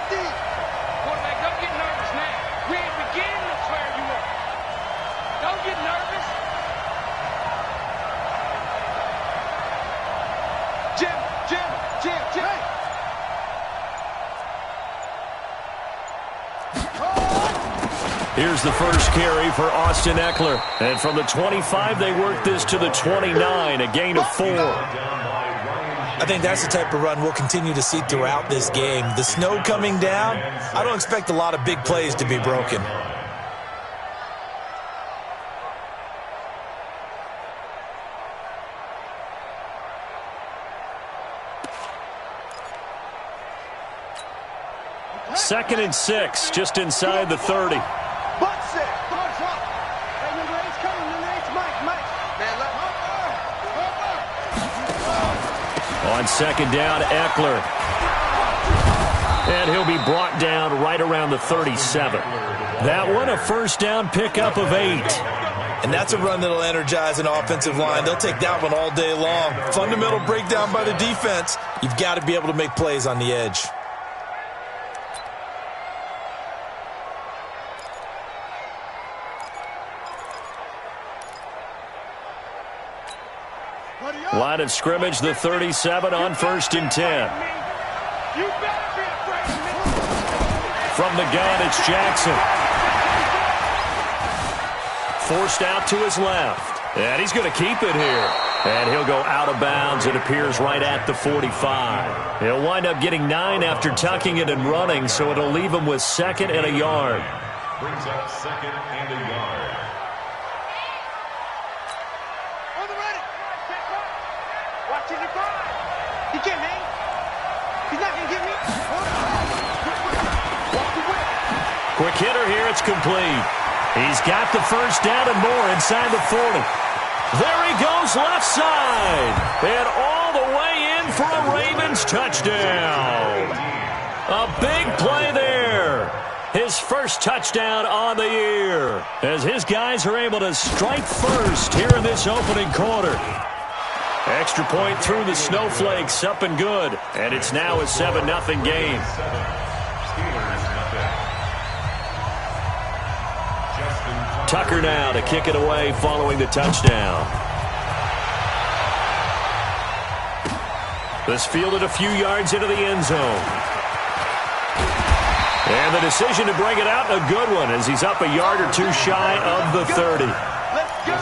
Quarterback, don't get nervous now. We ain't beginning to swear you up. Don't get nervous. Jim. Here's the first carry for Austin Eckler. And from the 25, they work this to the 29, a gain of 4. I think that's the type of run we'll continue to see throughout this game. The snow coming down, I don't expect a lot of big plays to be broken. Second and 6, just inside the 30. On second down, Eckler. And he'll be brought down right around the 37. That one, a first down pickup of 8. And that's a run that'll energize an offensive line. They'll take that one all day long. Fundamental breakdown by the defense. You've got to be able to make plays on the edge. Line of scrimmage, the 37 on 1st and 10. From the gun, it's Jackson. Forced out to his left. And he's going to keep it here. And he'll go out of bounds. It appears right at the 45. He'll wind up getting 9 after tucking it and running, so it'll leave him with 2nd and a yard. Brings up 2nd and a yard. He can't hang. He's not going to get me. Quick hitter here. It's complete. He's got the first down and more inside the 40. There he goes left side. And all the way in for a Ravens touchdown. A big play there. His first touchdown on the year. As his guys are able to strike first here in this opening quarter. Extra point through the snowflakes, up and good. And it's now a 7-0 game. Tucker now to kick it away following the touchdown. This fielded a few yards into the end zone. And the decision to bring it out, a good one, as he's up a yard or two shy of the 30. Let's go.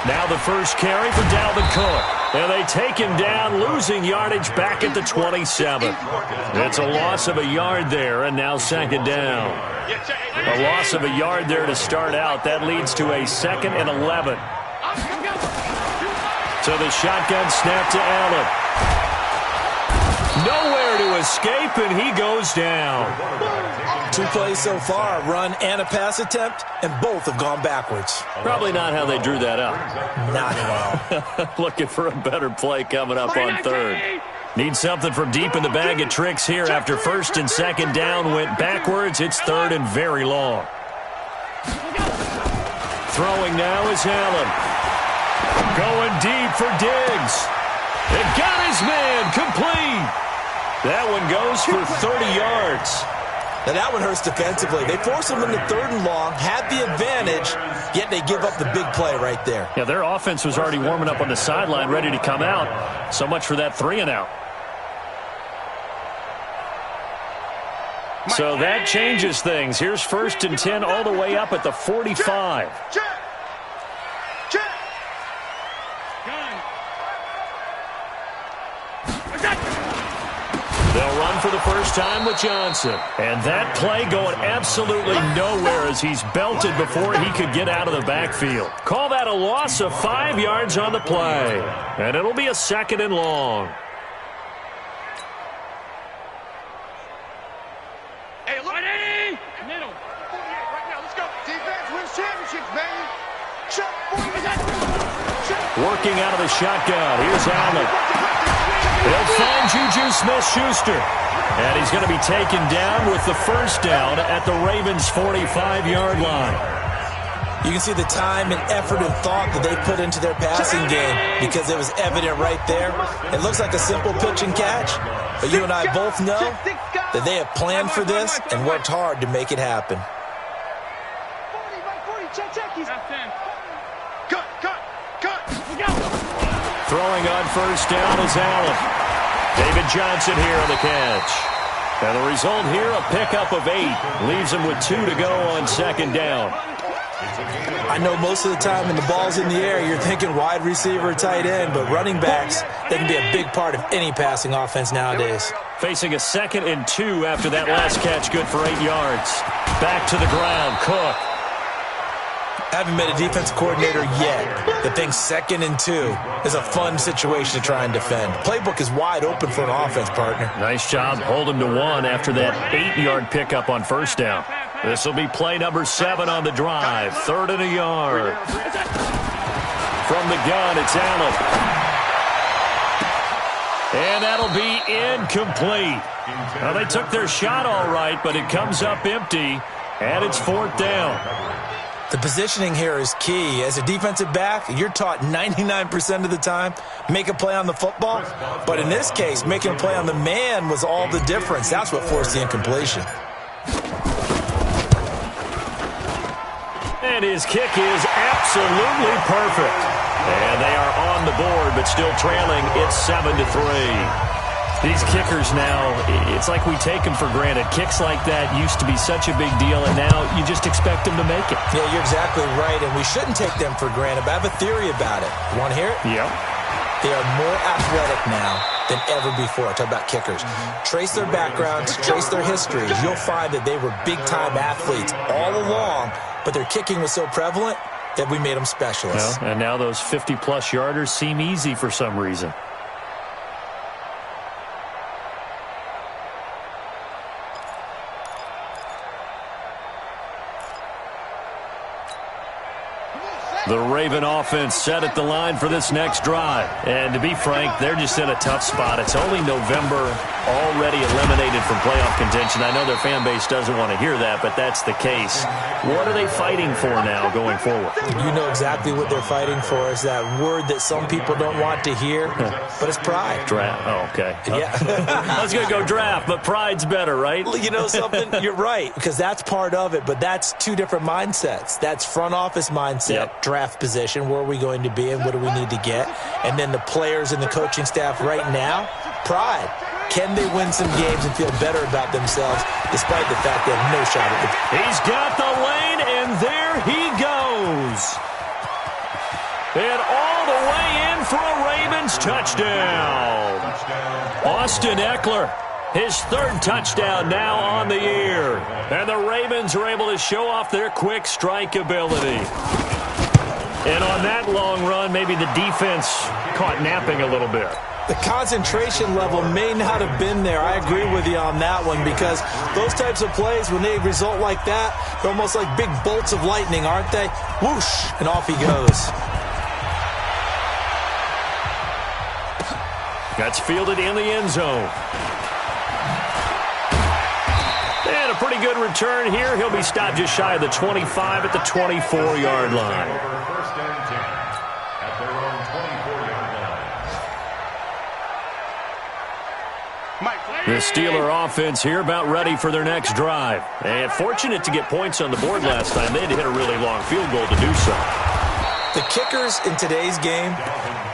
Now the first carry for Dalvin Cook. And they take him down, losing yardage back at the 27. It's a loss of a yard there, and now 2nd down. A loss of a yard there to start out. That leads to a 2nd and 11. So the shotgun snap to Allen. Nowhere to escape, and he goes down. 2 plays so far, a run and a pass attempt, and both have gone backwards. Probably not how they drew that up. Not at all. Looking for a better play coming up on 3rd. Need something from deep in the bag of tricks here after 1st and 2nd down went backwards. It's 3rd and very long. Throwing now is Allen. Going deep for Diggs. It got his man complete. That one goes for 30 yards. Now that one hurts defensively. They force him into 3rd and long, had the advantage, yet they give up the big play right there. Yeah, their offense was already warming up on the sideline, ready to come out. So much for that 3 and out. So that changes things. Here's 1st and 10 all the way up at the 45. They'll run for the first time with Johnson. And that play going absolutely nowhere as he's belted before he could get out of the backfield. Call that a loss of 5 yards on the play. And it'll be a 2nd and long. Hey, look. Ready? Middle. Right now, let's go. Defense wins championships, baby. Working out of the shotgun. Here's Allen. They'll find Juju Smith-Schuster. And he's going to be taken down with the first down at the Ravens' 45-yard line. You can see the time and effort and thought that they put into their passing game because it was evident right there. It looks like a simple pitch and catch, but you and I both know that they have planned for this and worked hard to make it happen. Throwing on first down is Allen. David Johnson here on the catch. And the result here, a pickup of 8. Leaves him with 2 to go on second down. I know most of the time when the ball's in the air, you're thinking wide receiver, tight end, but running backs, they can be a big part of any passing offense nowadays. Facing a 2nd and 2 after that last catch, good for 8 yards. Back to the ground, Cook. I haven't met a defensive coordinator yet that thinks 2nd and 2 is a fun situation to try and defend. Playbook is wide open for an offense, partner. Nice job holding to 1 after that 8-yard pickup on first down. This will be play number 7 on the drive. 3rd and a yard. From the gun, it's Allen. And that'll be incomplete. Well, they took their shot all right, but it comes up empty, and it's 4th down. The positioning here is key. As a defensive back, you're taught 99% of the time, make a play on the football. But in this case, making a play on the man was all the difference. That's what forced the incompletion. And his kick is absolutely perfect. And they are on the board, but still trailing. It's 7-3. These kickers now, it's like we take them for granted. Kicks like that used to be such a big deal, and now you just expect them to make it. Yeah, you're exactly right, and we shouldn't take them for granted, but I have a theory about it. You want to hear it? Yep. They are more athletic now than ever before. Talk about kickers. Trace their backgrounds, trace their histories. You'll find that they were big-time athletes all along, but their kicking was so prevalent that we made them specialists. Well, and now those 50-plus yarders seem easy for some reason. The Raven offense set at the line for this next drive. And to be frank, they're just in a tough spot. It's only November, already eliminated from playoff contention. I know their fan base doesn't want to hear that, but that's the case. What are they fighting for now going forward? You know exactly what they're fighting for. Is that word that some people don't want to hear, but it's pride. Draft. Oh, okay. Yeah. I was going to go draft, but pride's better, right? You know something? You're right, because that's part of it, but that's two different mindsets. That's front office mindset, draft position, where are we going to be and what do we need to get? And then the players and the coaching staff right now, pride. Can they win some games and feel better about themselves despite the fact they have no shot at it? He's got the lane, and there he goes. And all the way in for a Ravens touchdown. Austin Eckler, his 3rd touchdown now on the year. And the Ravens are able to show off their quick strike ability. And on that long run, maybe the defense caught napping a little bit. The concentration level may not have been there. I agree with you on that one, because those types of plays, when they result like that, they're almost like big bolts of lightning, aren't they? Whoosh, and off he goes. That's fielded in the end zone. And a pretty good return here. He'll be stopped just shy of the 25 at the 24-yard line. The Steeler offense here about ready for their next drive. And fortunate to get points on the board last time. They had to hit a really long field goal to do so. The kickers in today's game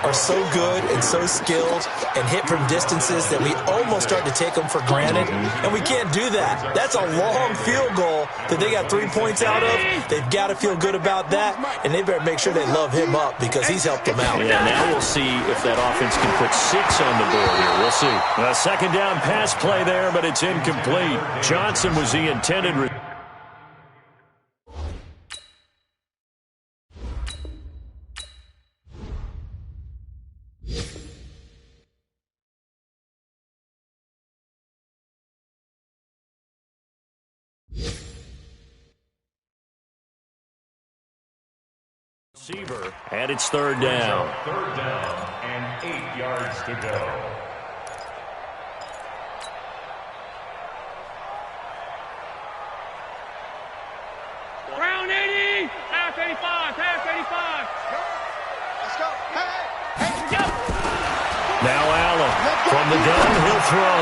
are so good and so skilled and hit from distances that we almost start to take them for granted, and we can't do that. That's a long field goal that they got 3 points out of. They've got to feel good about that, and they better make sure they love him up because he's helped them out. Yeah, now we'll see if that offense can put 6 on the board here. We'll see. A 2nd down pass play there, but it's incomplete. Johnson was the intended receiver, and it's 3rd down. 3rd down and 8 yards to go. Round 80. Half 85. Half 85. Let's go. Hey, hey, go. Now Allen from the gun, he'll throw.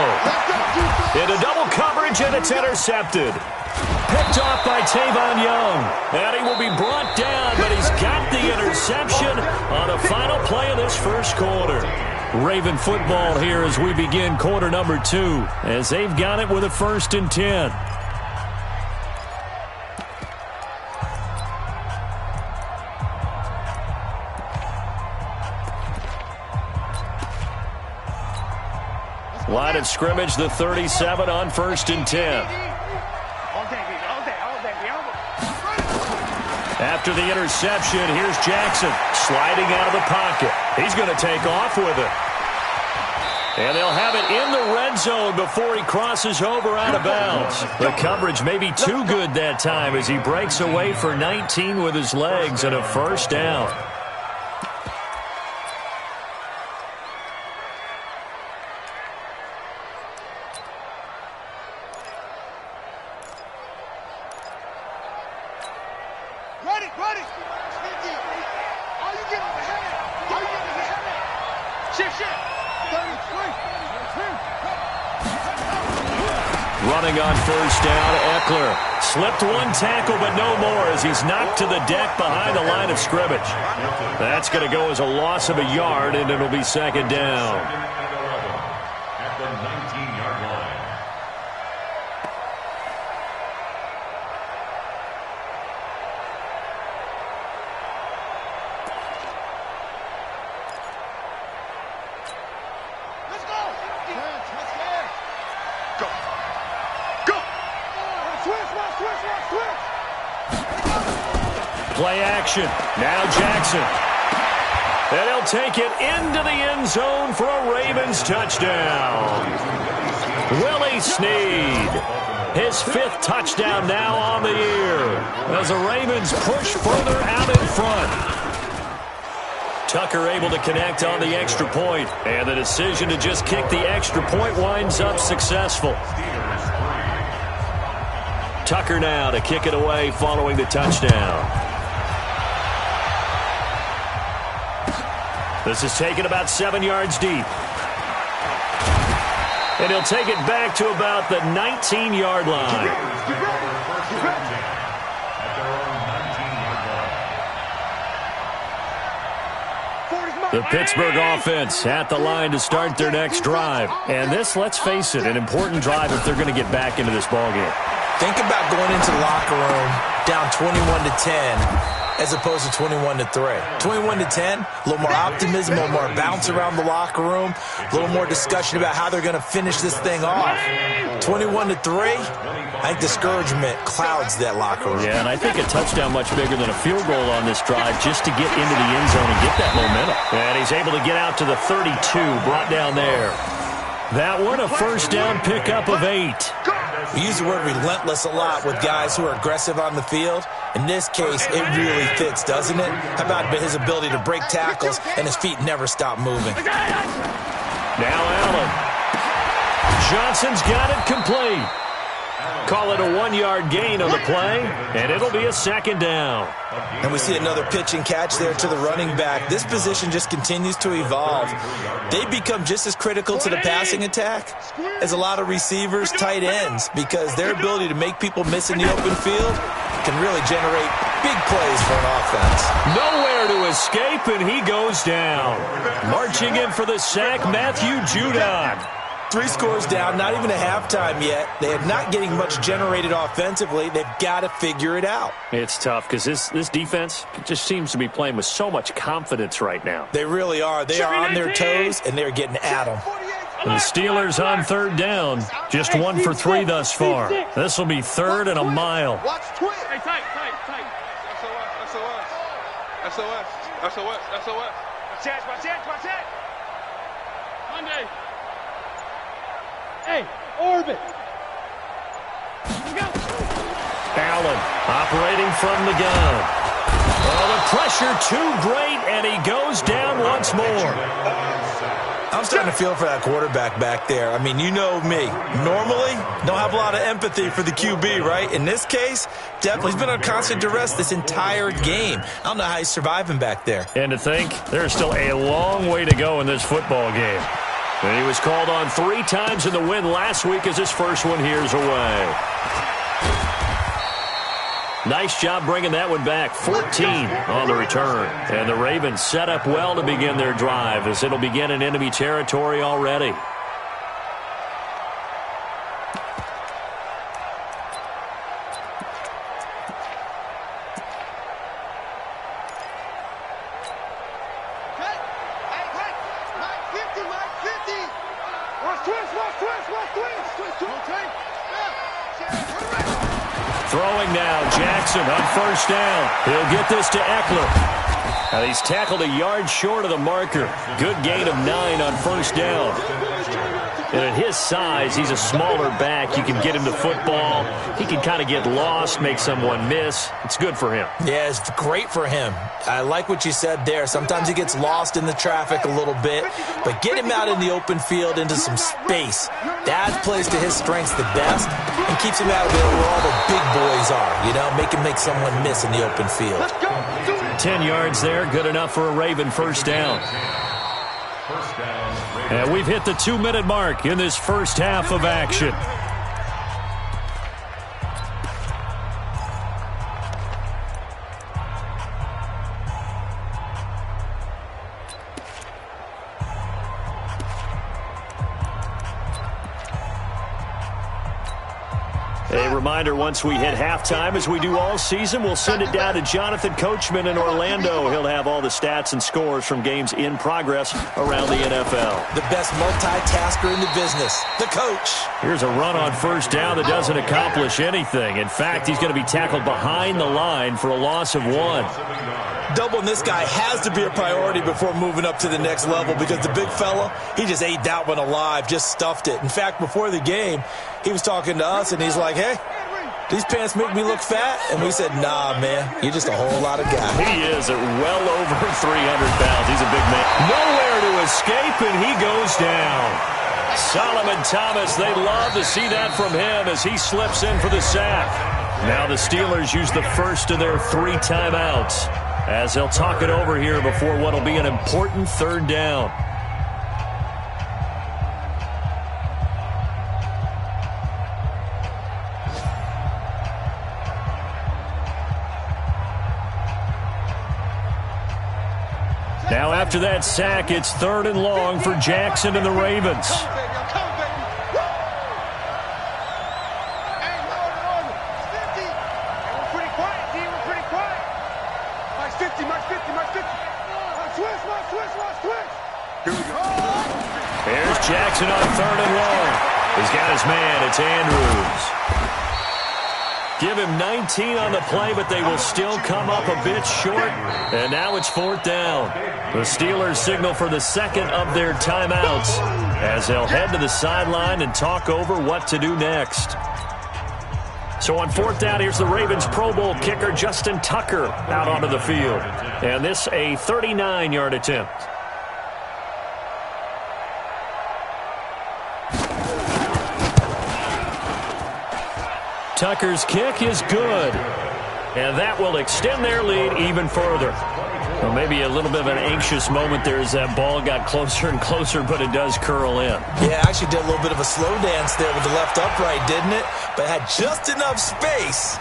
Into double coverage, and it's intercepted. Picked off by Tavon Young. And he will be brought down, but he's got the interception on the final play of this first quarter. Raven football here as we begin quarter number 2, as they've got it with a 1st and 10. Line of scrimmage, the 37 on 1st and 10. After the interception, here's Jackson sliding out of the pocket. He's going to take off with it. And they'll have it in the red zone before he crosses over out of bounds. The coverage may be too good that time as he breaks away for 19 with his legs and a 1st down. Running on 1st down, Eckler slipped one tackle, but no more as he's knocked to the deck behind the line of scrimmage. That's going to go as a loss of a yard, and it'll be 2nd down. At the 19-yard line. Play action. Now Jackson. And he'll take it into the end zone for a Ravens touchdown. Willie Snead. His 5th touchdown now on the year as the Ravens push further out in front. Tucker able to connect on the extra point, and the decision to just kick the extra point winds up successful. Tucker now to kick it away following the touchdown. This is taken about 7 yards deep. And he'll take it back to about the 19-yard line. The Pittsburgh offense at the line to start their next drive. And this, let's face it, an important drive if they're going to get back into this ballgame. Think about going into the locker room down 21-10 as opposed to 21-3. 21-10, a little more optimism, a little more bounce around the locker room, a little more discussion about how they're going to finish this thing off. 21-3, I think discouragement clouds that locker room. Yeah, and I think a touchdown much bigger than a field goal on this drive just to get into the end zone and get that momentum. And he's able to get out to the 32, brought down there. That one, a 1st down pickup of 8. We use the word relentless a lot with guys who are aggressive on the field. In this case, it really fits, doesn't it? How about his ability to break tackles and his feet never stop moving? Now Allen. Johnson's got it complete. Call it a 1-yard gain on the play, and it'll be a 2nd down. And we see another pitch and catch there to the running back. This position just continues to evolve. They become just as critical to the passing attack as a lot of receivers, tight ends, because their ability to make people miss in the open field can really generate big plays for an offense. Nowhere to escape, and he goes down. Marching in for the sack, Matthew Judon. 3 scores down, not even a halftime yet. They are not getting much generated offensively. They've got to figure it out. It's tough because this defense just seems to be playing with so much confidence right now. They really are. They are on their toes, and they're getting at them. And the Steelers on 3rd down. Just 1 for 3 thus far. This will be 3rd and a mile. Watch twist. Hey, tight. SOS. Watch it. Monday. Hey, orbit. Allen operating from the gun. Oh, the pressure too great, and he goes down once more. I'm starting to feel for that quarterback back there. I mean, you know me. Normally, don't have a lot of empathy for the QB, right? In this case, definitely he's been on constant duress this entire game. I don't know how he's surviving back there. And to think, there's still a long way to go in this football game. And he was called on 3 times in the win last week as his first one here's away. Nice job bringing that one back. 14 on the return. And the Ravens set up well to begin their drive as it'll begin in enemy territory already. Throwing now, Jackson on first down. He'll get this to Eckler. Now he's tackled a yard short of the marker. Good gain of 9 on first down. And at his size, he's a smaller back. You can get him to football. He can kind of get lost, make someone miss. It's good for him. Yeah, it's great for him. I like what you said there. Sometimes he gets lost in the traffic a little bit, but get him out in the open field into some space. That plays to his strengths the best and keeps him out of there where all the big boys are, you know, make him make someone miss in the open field. 10 yards there, good enough for a Raven first down. And we've hit the 2-minute mark in this first half of action. A reminder, once we hit halftime, as we do all season, we'll send it down to Jonathan Coachman in Orlando. He'll have all the stats and scores from games in progress around the NFL. The best multitasker in the business, the coach. Here's a run on first down that doesn't accomplish anything. In fact, he's going to be tackled behind the line for a loss of 1. Doubling this guy has to be a priority before moving up to the next level because the big fella, he just ate that one alive, just stuffed it. In fact, before the game, he was talking to us, and he's like, hey, these pants make me look fat? And we said, nah, man, you're just a whole lot of guy. He is at well over 300 pounds. He's a big man. Nowhere to escape, and he goes down. Solomon Thomas, they love to see that from him as he slips in for the sack. Now the Steelers use the first of their 3 timeouts as they'll talk it over here before what will be an important 3rd down. Now after that sack, it's 3rd and long for Jackson and the Ravens. Here's Jackson on 3rd and long. He's got his man. It's Andrews. Give him 19 on the play, but they will still come up a bit short. And now it's 4th down. The Steelers signal for the 2nd of their timeouts as they'll head to the sideline and talk over what to do next. So on 4th down, here's the Ravens Pro Bowl kicker Justin Tucker out onto the field. And this a 39-yard attempt. Tucker's kick is good. And that will extend their lead even further. Well, maybe a little bit of an anxious moment there as that ball got closer and closer, but it does curl in. Yeah, actually did a little bit of a slow dance there with the left upright, didn't it? But had just enough space,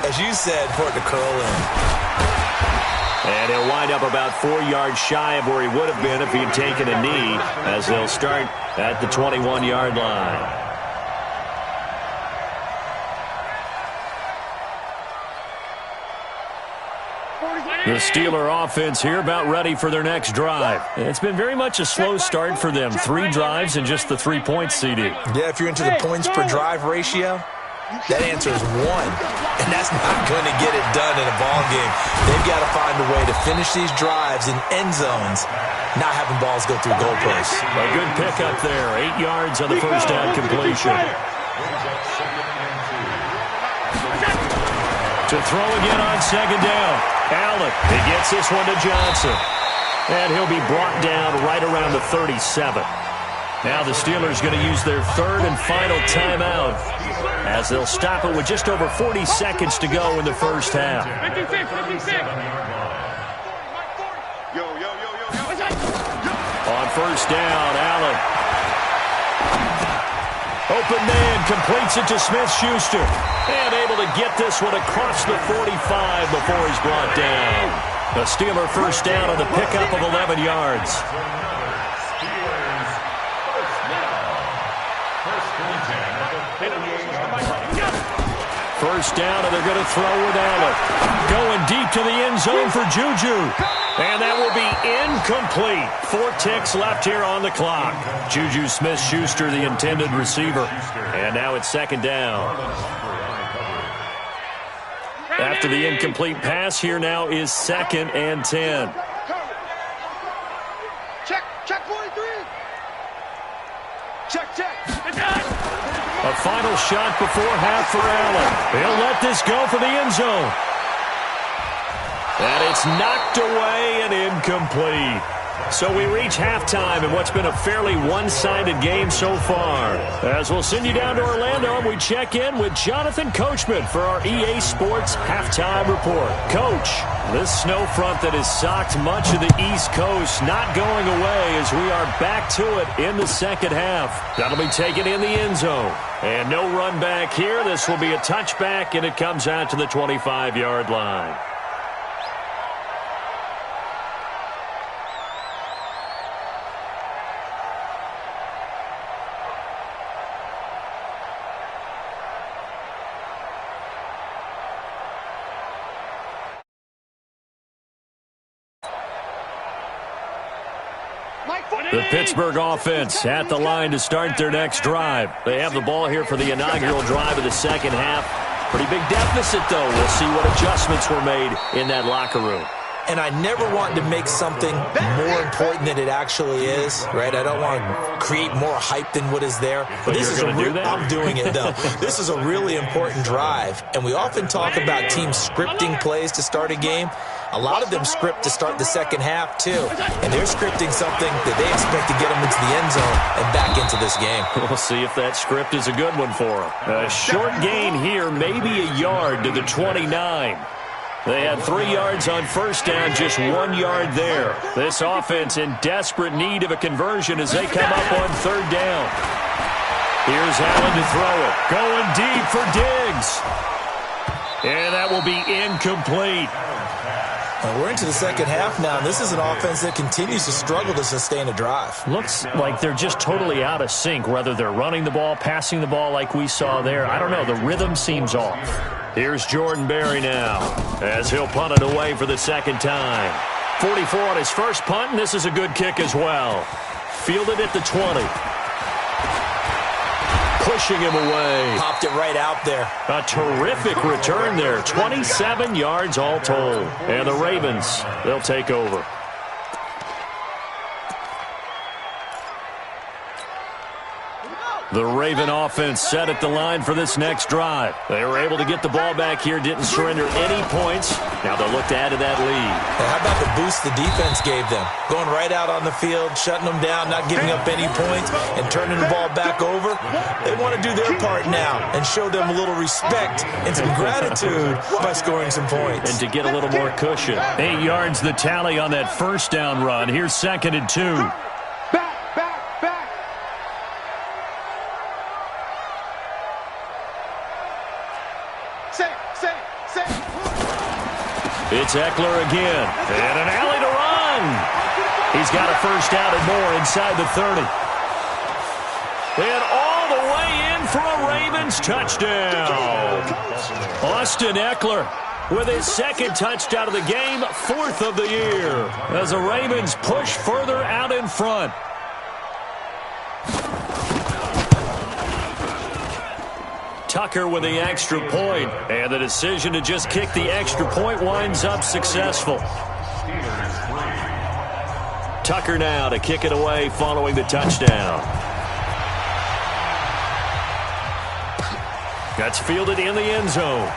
as you said, for it to curl in. And he'll wind up about 4 yards shy of where he would have been if he had taken a knee, as they'll start at the 21-yard line. The Steeler offense here about ready for their next drive. It's been very much a slow start for them. 3 drives and just the 3 points, CD. Yeah, if you're into the points per drive ratio, that answer is 1. And that's not going to get it done in a ball game. They've got to find a way to finish these drives in end zones, not having balls go through goalposts. A good pickup there. 8 yards on the first down completion. To throw again on 2nd down. Allen, he gets this one to Johnson. And he'll be brought down right around the 37. Now the Steelers going to use their third and final timeout as they'll stop it with just over 40 seconds to go in the first half. On first down, Allen. Open man completes it to Smith-Schuster. And able to get this one across the 45 before he's brought down. The Steeler first down on the pickup of 11 yards. First down, and they're going to throw with Allen. Going deep to the end zone for Juju. And that will be incomplete. 4 ticks left here on the clock. Juju Smith-Schuster, the intended receiver. And now it's second down. After the incomplete pass, here now is 2nd and 10. Check 43. Check. A final shot before half for Allen. He'll let this go for the end zone. And it's knocked away and incomplete. So we reach halftime in what's been a fairly one-sided game so far. As we'll send you down to Orlando, and we check in with Jonathan Coachman for our EA Sports Halftime Report. Coach, this snow front that has socked much of the East Coast not going away as we are back to it in the second half. That'll be taken in the end zone. And no run back here. This will be a touchback, and it comes out to the 25-yard line. The Pittsburgh offense at the line to start their next drive. They have the ball here for the inaugural drive of the second half. Pretty big deficit, though. We'll see what adjustments were made in that locker room. And I never want to make something more important than it actually is, right? I don't want to create more hype than what is there. But this is I'm doing it, though. This is a really important drive. And we often talk about teams scripting plays to start a game. A lot of them script to start the second half, too. And they're scripting something that they expect to get them into the end zone and back into this game. We'll see if that script is a good one for them. A short gain here, maybe a yard to the 29. They had 3 yards on first down, just 1 yard there. This offense in desperate need of a conversion as they come up on third down. Here's Allen to throw it. Going deep for Diggs. And that will be incomplete. Well, we're into the second half now, and this is an offense that continues to struggle to sustain a drive. Looks like they're just totally out of sync, whether they're running the ball, passing the ball like we saw there. I don't know. The rhythm seems off. Here's Jordan Berry now as he'll punt it away for the second time. 44 on his first punt, and this is a good kick as well. Fielded at the 20. Pushing him away. Popped it right out there. A terrific return there. 27 yards all told. And the Ravens, they'll take over. The Raven offense set at the line for this next drive. They were able to get the ball back here, didn't surrender any points. Now they'll look to add to that lead. Hey, how about the boost the defense gave them? Going right out on the field, shutting them down, not giving up any points, and turning the ball back over. They want to do their part now and show them a little respect and some gratitude by scoring some points. And to get a little more cushion. 8 yards the tally on that first down run. Here's 2nd and 2. It's Eckler again. And an alley to run. He's got a first down and more inside the 30. And all the way in for a Ravens touchdown. Austin Eckler with his 2nd touchdown of the game, 4th of the year. As the Ravens push further out in front. Tucker with the extra point, and the decision to just kick the extra point winds up successful. Tucker now to kick it away following the touchdown. That's fielded in the end zone.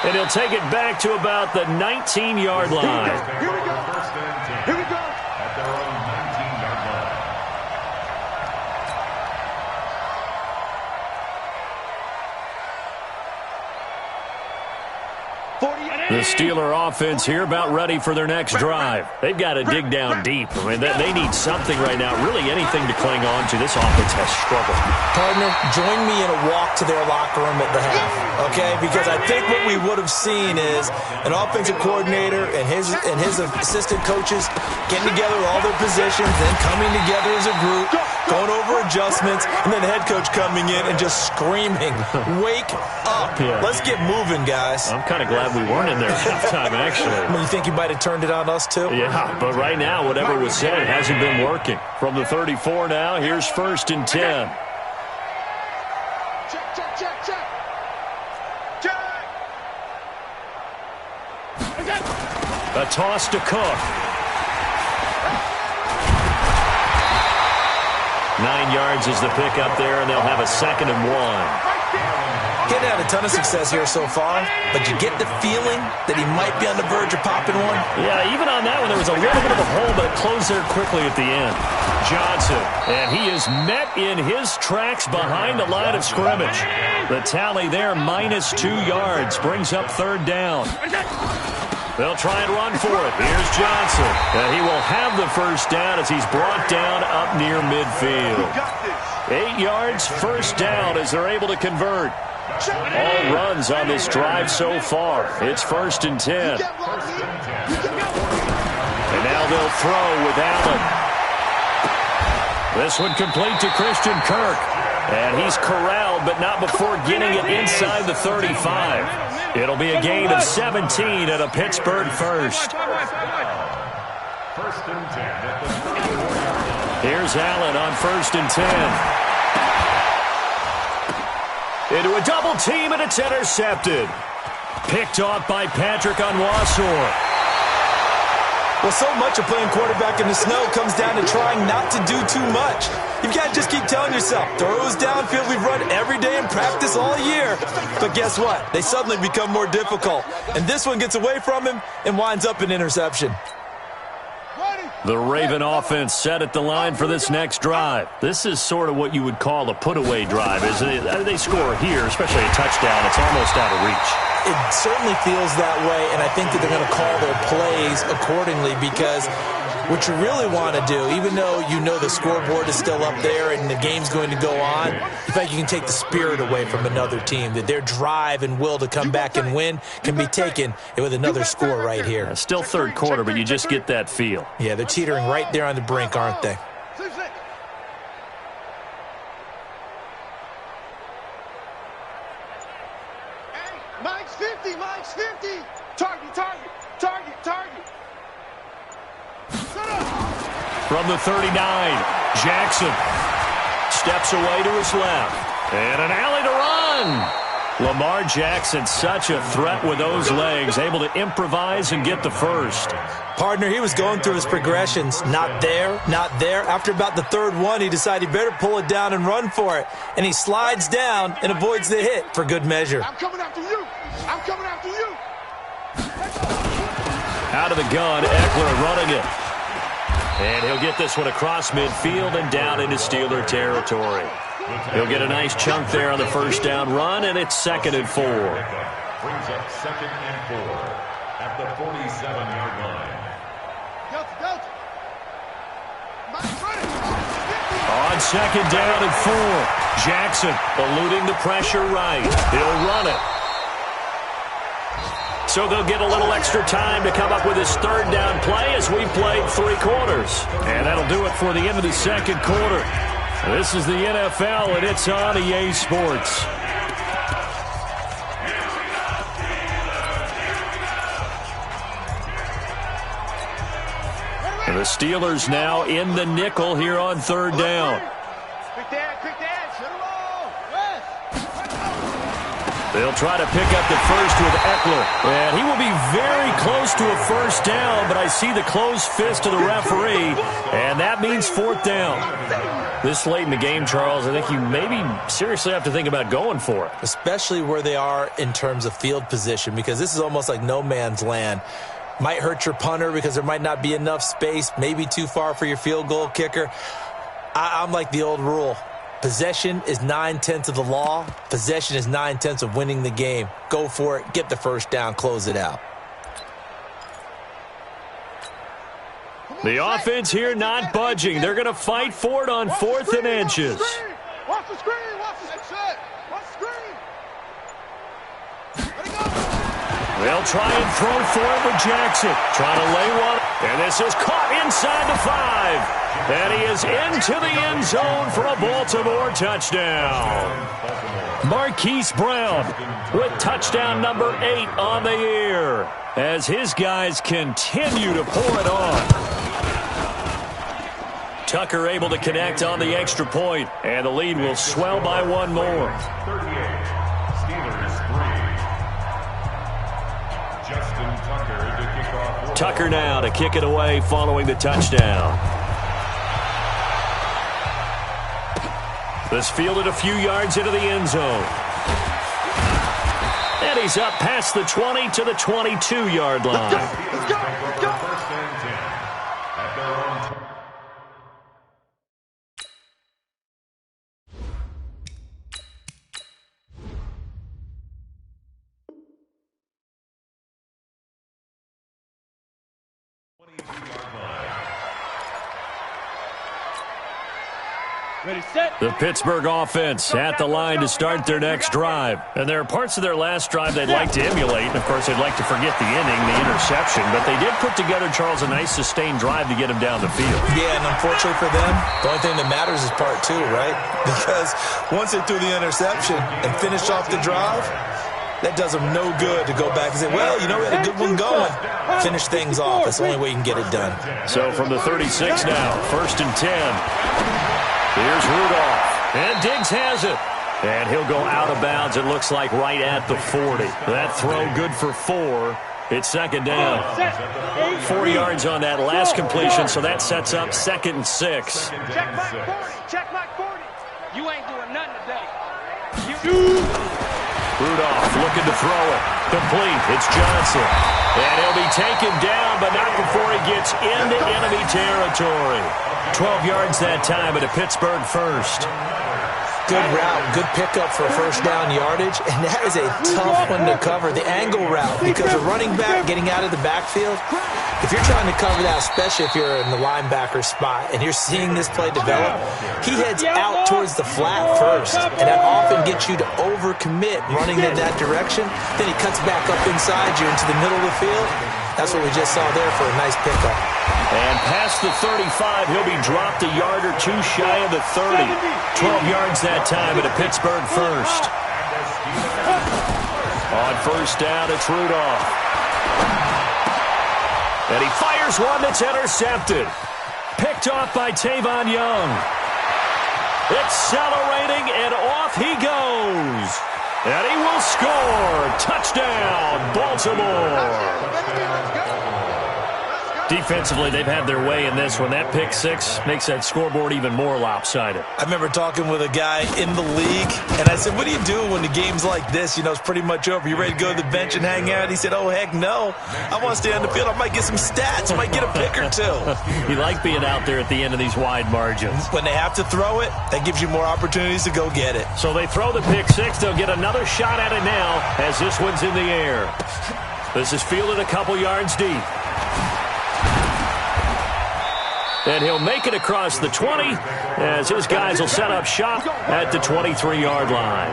And he'll take it back to about the 19-yard line. Here we go. Here we go. At their own 19-yard line. The Steeler offense here about ready for their next drive. They've got to dig down deep. I mean, they need something right now, really anything to cling on to. This offense has struggled. Partner, join me in a walk to their locker room at the half, okay? Because I think what we would have seen is an offensive coordinator and his assistant coaches getting together all their positions, then coming together as a group, going over adjustments, and then the head coach coming in and just screaming, "Wake up. Yeah. Let's get moving, guys." I'm kind of glad we weren't in there at halftime, actually. I mean, you think you might have turned it on us, too? Yeah, but right now, whatever was said hasn't been working. From the 34 now, here's 1st and 10. Check, check, check, check. Check. A toss to Cook. 9 yards is the pickup there, and they'll have a 2nd and 1. Getting had a ton of success here so far, but you get the feeling that he might be on the verge of popping one. Yeah, even on that one, there was a little bit of a hole, but it closed there quickly at the end. Johnson, and he is met in his tracks behind the line of scrimmage. The tally there, -2 yards, brings up 3rd down. They'll try and run for it. Here's Johnson, and he will have the 1st down as he's brought down up near midfield. 8 yards, 1st down as they're able to convert. All runs on this drive so far. It's 1st and 10. And now they'll throw with Allen. This one complete to Christian Kirk. And he's corralled, but not before getting it inside the 35. It'll be a gain of 17 and a Pittsburgh 1st. 1st and 10 at the 34-yard line. Here's Allen on 1st and 10. Into a double team, and it's intercepted. Picked off by Patrick Onwuasor. Well, so much of playing quarterback in the snow comes down to trying not to do too much. You've got to just keep telling yourself, throws downfield we've run every day in practice all year. But guess what? They suddenly become more difficult. And this one gets away from him and winds up an interception. The Raven offense set at the line for this next drive. This is sort of what you would call a put-away drive, isn't it? They score here, especially a touchdown. It's almost out of reach. It certainly feels that way, and I think that they're going to call their plays accordingly because what you really want to do, even though you know the scoreboard is still up there and the game's going to go on, in fact, you can take the spirit away from another team, that their drive and will to come back and win can be taken with another score right here. Yeah, still 3rd quarter, but you just get that feel. Yeah, they're teetering right there on the brink, aren't they? Mike's 50, Mike's 50. Target, target, target, target. From the 39, Jackson steps away to his left. And an alley to run. Lamar Jackson, such a threat with those legs, able to improvise and get the 1st. Partner, he was going through his progressions. Not there, not there. After about the 3rd one, he decided he better pull it down and run for it. And he slides down and avoids the hit for good measure. I'm coming after you. I'm coming after you. Out of the gun, Eckler running it. And he'll get this one across midfield and down into Steeler territory. He'll get a nice chunk there on the 1st down run, and it's 2nd and 4. Brings up 2nd and 4 at the 47-yard line. On 2nd down and 4, Jackson eluding the pressure right. He'll run it. So they'll get a little extra time to come up with his 3rd down play as we played 3 quarters. And that'll do it for the end of the 2nd quarter. This is the NFL, and it's on EA Sports. And the Steelers now in the nickel here on 3rd down. Quick dad, shut it all. They'll try to pick up the 1st with Eckler. And he will be very close to a 1st down, but I see the closed fist of the referee, and that means 4th down. This late in the game, Charles, I think you maybe seriously have to think about going for it. Especially where they are in terms of field position, because this is almost like no man's land. Might hurt your punter because there might not be enough space, maybe too far for your field goal kicker. I'm like the old rule. Possession is 9/10 of the law. Possession is 9/10 of winning the game. Go for it. Get the first down. Close it out. The offense here not budging. They're going to fight for it on 4th and inches. Watch the screen. Watch the screen. Watch the screen. Let it go. They'll try and throw for it with Jackson. Trying to lay one. And this is caught inside the 5. And he is into the end zone for a Baltimore touchdown. Marquise Brown with touchdown number 8 on the year as his guys continue to pour it on. Tucker able to connect on the extra point, and the lead will swell by one more. 38, Steelers 3. Justin Tucker to kick off. Tucker now to kick it away following the touchdown. This fielded a few yards into the end zone. And he's up past the 20 to the 22-yard line. Let's go. Let's go. First and 10 at their own target. Ready, set. The Pittsburgh offense at the line to start their next drive. And there are parts of their last drive they'd like to emulate. And, of course, they'd like to forget the inning, the interception. But they did put together, Charles, a nice sustained drive to get him down the field. Yeah, and unfortunately for them, the only thing that matters is part 2, right? Because once they threw the interception and finished off the drive, that does them no good to go back and say, well, you know, we had a good one going. Finish things off. That's the only way you can get it done. So from the 36 now, 1st and 10. Here's Rudolph, and Diggs has it. And he'll go out of bounds, it looks like, right at the 40. That throw good for 4. It's 2nd down. 4 yards on that last completion, so that sets up 2nd and 6. Check back 40. Check back 40. You ain't doing nothing today. Rudolph looking to throw it. Complete. It's Johnson. And he'll be taken down, but not before he gets into enemy territory. 12 yards that time, but a Pittsburgh first. Good route, good pickup for first down yardage, and that is a tough one to cover, the angle route, because a running back getting out of the backfield, if you're trying to cover that, especially if you're in the linebacker spot, and you're seeing this play develop, he heads out towards the flat first, and that often gets you to overcommit running in that direction. Then he cuts back up inside you into the middle of the field. That's what we just saw there for a nice pickup. And past the 35, he'll be dropped a yard or 2 shy of the 30. 12 yards that time at a Pittsburgh first. On first down, it's Rudolph. And he fires one that's intercepted. Picked off by Tavon Young. Accelerating, and off he goes. And he will score. Touchdown, Baltimore. Defensively, they've had their way in this one. That pick 6 makes that scoreboard even more lopsided. I remember talking with a guy in the league, and I said, what do you do when the game's like this? You know, it's pretty much over. You ready to go to the bench and hang out? He said, oh, heck no. I want to stay on the field. I might get some stats. I might get a pick or 2. You like being out there at the end of these wide margins. When they have to throw it, that gives you more opportunities to go get it. So they throw the pick 6. They'll get another shot at it now as this one's in the air. This is fielded a couple yards deep. And he'll make it across the 20 as his guys will set up shop at the 23-yard line.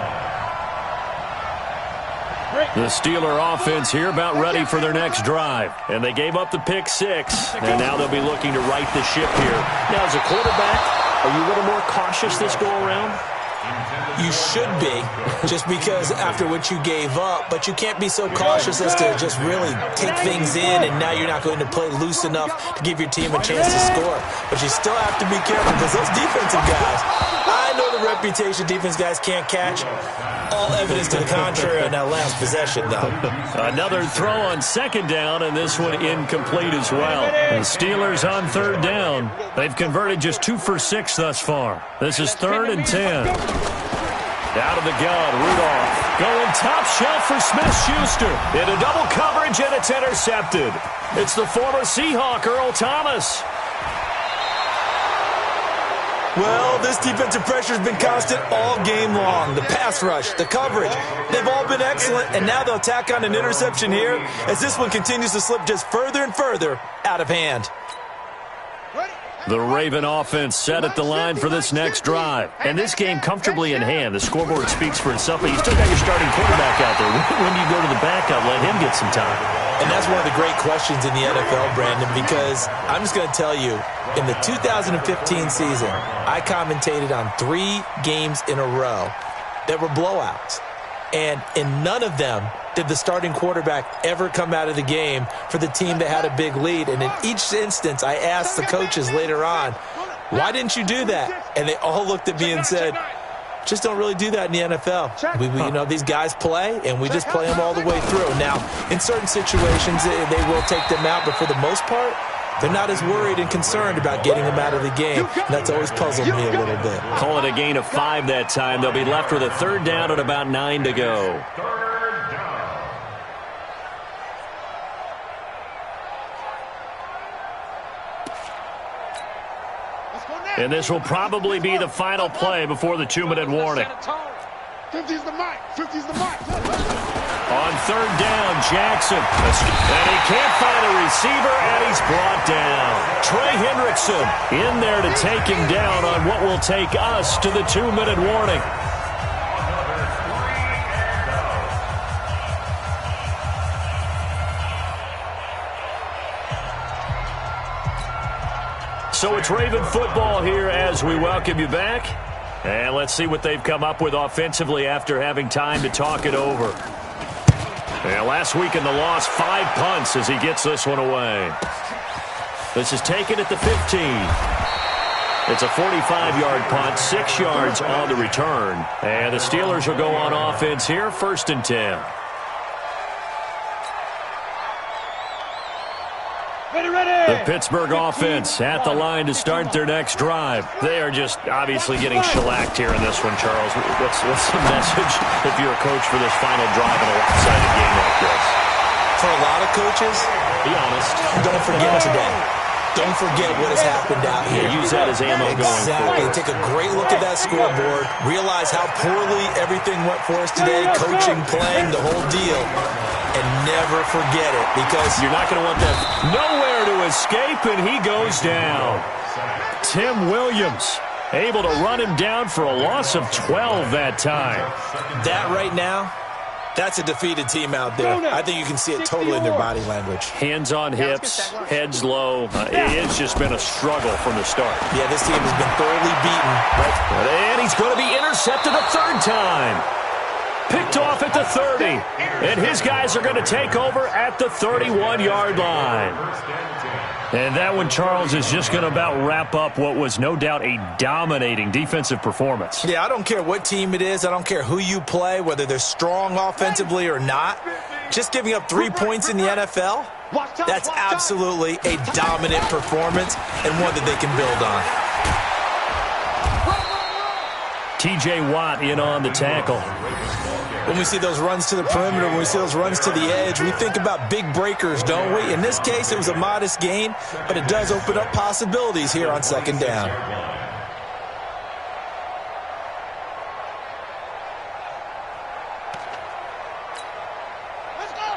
The Steeler offense here about ready for their next drive. And they gave up the pick 6. And now they'll be looking to right the ship here. Now, as a quarterback, are you a little more cautious this go-around? You should be, just because after what you gave up, but you can't be so cautious as to just really take things in, and now you're not going to play loose enough to give your team a chance to score. But you still have to be careful, because those defensive guys, I know the a reputation defense guys can't catch. All evidence to the contrary on that last possession, though. Another throw on second down, and this one incomplete as well. The Steelers on third down. They've converted just 2 for 6 thus far. This is 3rd and 10. Out of the gun, Rudolph going top shelf for Smith-Schuster. Into double coverage, and it's intercepted. It's the former Seahawk, Earl Thomas. Well, this defensive pressure has been constant all game long. The pass rush, the coverage, they've all been excellent, and now they'll tack on an interception here as this one continues to slip just further and further out of hand. The Raven offense set at the line for this next drive. And this game comfortably in hand. The scoreboard speaks for itself, but you still got your starting quarterback out there. When do you go to the backup? Let him get some time. And that's one of the great questions in the NFL, Brandon, because I'm just going to tell you, in the 2015 season, I commentated on 3 games in a row that were blowouts. And in none of them did the starting quarterback ever come out of the game for the team that had a big lead. And in each instance, I asked the coaches later on, why didn't you do that? And they all looked at me and said, just don't really do that in the NFL. These guys play, and we just play them all the way through. Now, in certain situations, they will take them out, but for the most part, they're not as worried and concerned about getting them out of the game. And that's always puzzled me a little bit. Call it a gain of 5 that time. They'll be left with a 3rd down and about 9 to go. And this will probably be the final play before the 2-minute warning. 50's the mark. 50's the mark. On 3rd down, Jackson. And he can't find a receiver, and he's brought down. Trey Hendrickson in there to take him down on what will take us to the 2-minute warning. So it's Raven football here as we welcome you back. And let's see what they've come up with offensively after having time to talk it over. And last week in the loss, 5 punts as he gets this one away. This is taken at the 15. It's a 45-yard punt, 6 yards on the return. And the Steelers will go on offense here, 1st and 10. The Pittsburgh offense at the line to start their next drive. They are just obviously getting shellacked here in this one, Charles. What's the message if you're a coach for this final drive in a lopsided game like this? For a lot of coaches, be honest, don't forget today. Don't forget what has happened out here. Use that as ammo going forward. Take a great look at that scoreboard. Realize how poorly everything went for us today. Coaching, playing, the whole deal. And never forget it, because you're not going to want that. Nowhere to escape, and he goes down. Tim Williams able to run him down for a loss of 12 that time. That right now, that's a defeated team out there. I think you can see it totally in their body language. Hands on hips, heads low. It's just been a struggle from the start. Yeah, this team has been thoroughly beaten. And he's going to be intercepted a 3rd time. Picked off at the 30, and his guys are going to take over at the 31-yard line. And that one, Charles, is just going to about wrap up what was no doubt a dominating defensive performance. Yeah, I don't care what team it is. I don't care who you play, whether they're strong offensively or not. Just giving up 3 points in the NFL, that's absolutely a dominant performance and one that they can build on. T.J. Watt in on the tackle. When we see those runs to the perimeter, when we see those runs to the edge, we think about big breakers, don't we? In this case, it was a modest gain, but it does open up possibilities here on 2nd down. Let's go.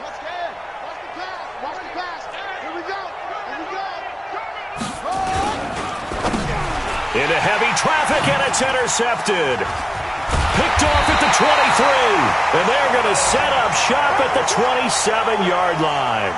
Let's get. Watch the pass. Watch the pass. Here we go. Here we go. Into heavy traffic, and it's intercepted. Picked off at the 23, and they're going to set up shop at the 27-yard line.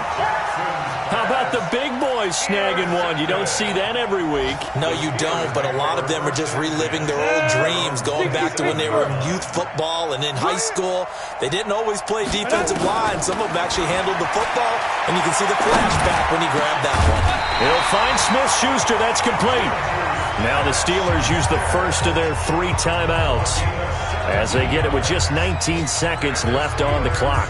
How about the big boys snagging one? You don't see that every week. No, you don't, but a lot of them are just reliving their old dreams, going back to when they were in youth football and in high school. They didn't always play defensive line. Some of them actually handled the football, and you can see the flashback when he grabbed that one. He'll find Smith-Schuster. That's complete. Now the Steelers use the first of their 3 timeouts as they get it with just 19 seconds left on the clock.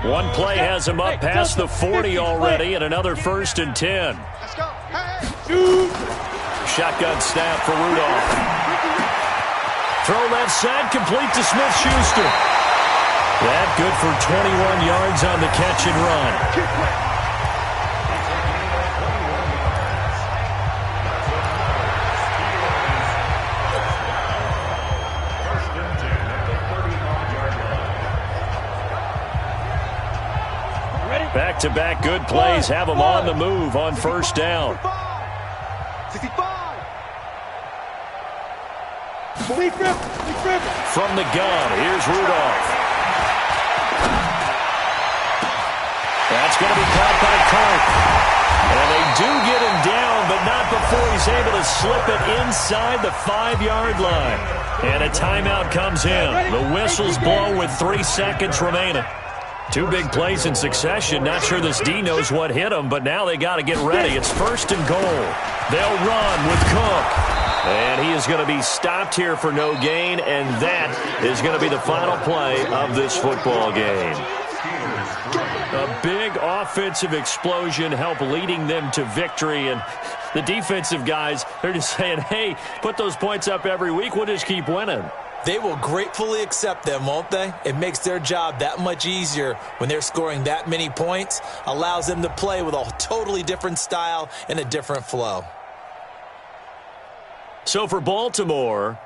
One play has him up past the 40 already, and another 1st and 10. Let's go. Hey, shoot. Shotgun snap for Rudolph. Throw left side, complete to Smith-Schuster. That good for 21 yards on the catch and run. Back-to-back good plays have them on the move on 1st down. 65. From the gun, here's Rudolph. That's going to be caught by Kirk. And they do get him down, but not before he's able to slip it inside the 5-yard line. And a timeout comes in. The whistles blow with 3 seconds remaining. 2 big plays in succession. Not sure this D knows what hit him, but now they got to get ready. It's 1st and goal. They'll run with Cook. And he is going to be stopped here for no gain, and that is going to be the final play of this football game. A big offensive explosion helped leading them to victory, and the defensive guys, they're just saying, hey, put those points up every week. We'll just keep winning. They will gratefully accept them, won't they? It makes their job that much easier when they're scoring that many points, allows them to play with a totally different style and a different flow. So for Baltimore,